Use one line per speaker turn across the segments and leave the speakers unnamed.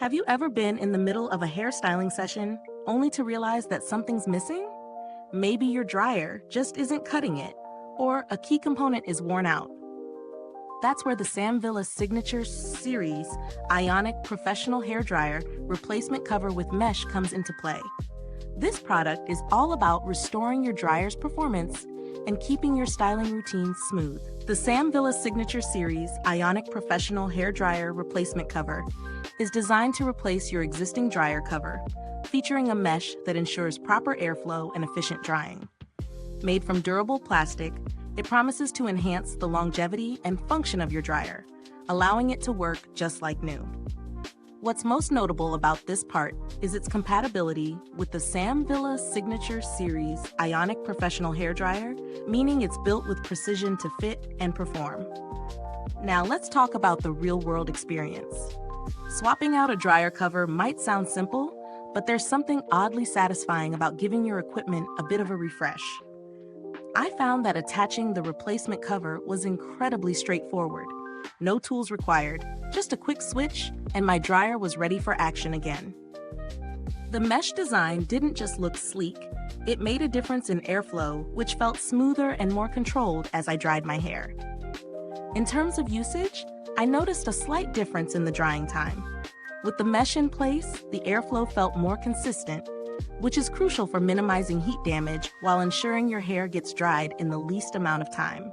Have you ever been in the middle of a hairstyling session only to realize that something's missing? Maybe your dryer just isn't cutting it, or a key component is worn out. That's where the Samvilla Signature Series Ionic Professional Hairdryer Replacement Cover with Mesh comes into play. This product is all about restoring your dryer's performance and keeping your styling routine smooth. The Samvilla Signature Series Ionic Professional Hairdryer Replacement Cover is designed to replace your existing dryer cover, featuring a mesh that ensures proper airflow and efficient drying. Made from durable plastic, it promises to enhance the longevity and function of your dryer, allowing it to work just like new. What's most notable about this part is its compatibility with the Samvilla Signature Series Ionic Professional Hairdryer, meaning it's built with precision to fit and perform. Now let's talk about the real-world experience. Swapping out a dryer cover might sound simple, but there's something oddly satisfying about giving your equipment a bit of a refresh. I found that attaching the replacement cover was incredibly straightforward. No tools required, just a quick switch, and my dryer was ready for action again. The mesh design didn't just look sleek, it made a difference in airflow, which felt smoother and more controlled as I dried my hair. In terms of usage, I noticed a slight difference in the drying time. With the mesh in place, the airflow felt more consistent, which is crucial for minimizing heat damage while ensuring your hair gets dried in the least amount of time.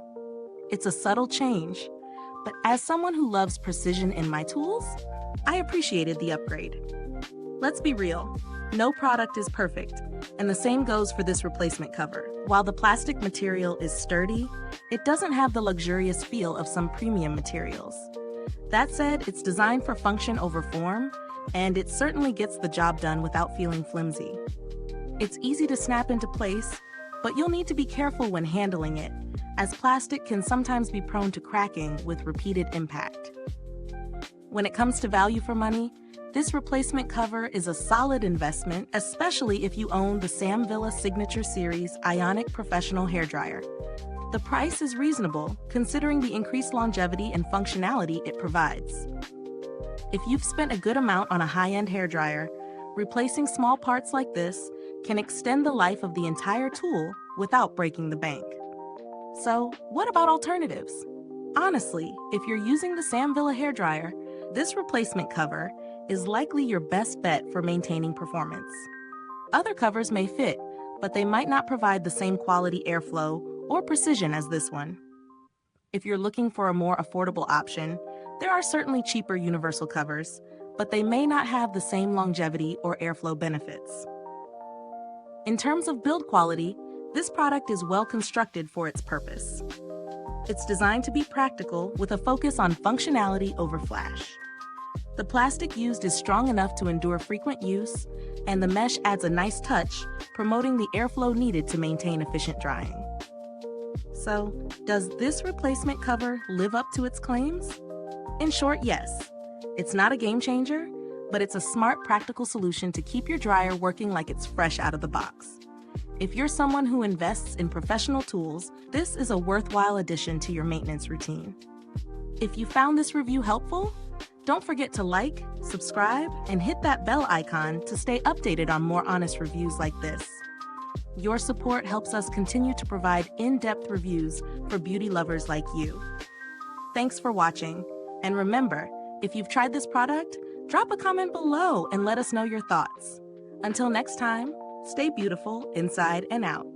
It's a subtle change, but as someone who loves precision in my tools, I appreciated the upgrade. Let's be real, no product is perfect, and the same goes for this replacement cover. While the plastic material is sturdy, it doesn't have the luxurious feel of some premium materials. That said, it's designed for function over form, and it certainly gets the job done without feeling flimsy. It's easy to snap into place, but you'll need to be careful when handling it, as plastic can sometimes be prone to cracking with repeated impact. When it comes to value for money, this replacement cover is a solid investment, especially if you own the Samvilla Signature Series Ionic Professional Hairdryer. The price is reasonable, considering the increased longevity and functionality it provides. If you've spent a good amount on a high-end hairdryer, replacing small parts like this can extend the life of the entire tool without breaking the bank. So, what about alternatives? Honestly, if you're using the Samvilla hairdryer, this replacement cover is likely your best bet for maintaining performance. Other covers may fit, but they might not provide the same quality airflow or precision as this one. If you're looking for a more affordable option, there are certainly cheaper universal covers, but they may not have the same longevity or airflow benefits. In terms of build quality, this product is well constructed for its purpose. It's designed to be practical with a focus on functionality over flash. The plastic used is strong enough to endure frequent use, and the mesh adds a nice touch, promoting the airflow needed to maintain efficient drying. So, does this replacement cover live up to its claims? In short, yes. It's not a game changer, but it's a smart, practical solution to keep your dryer working like it's fresh out of the box. If you're someone who invests in professional tools, this is a worthwhile addition to your maintenance routine. If you found this review helpful, don't forget to like, subscribe, and hit that bell icon to stay updated on more honest reviews like this. Your support helps us continue to provide in-depth reviews for beauty lovers like you. Thanks for watching, and remember, if you've tried this product, drop a comment below and let us know your thoughts. Until next time, stay beautiful inside and out.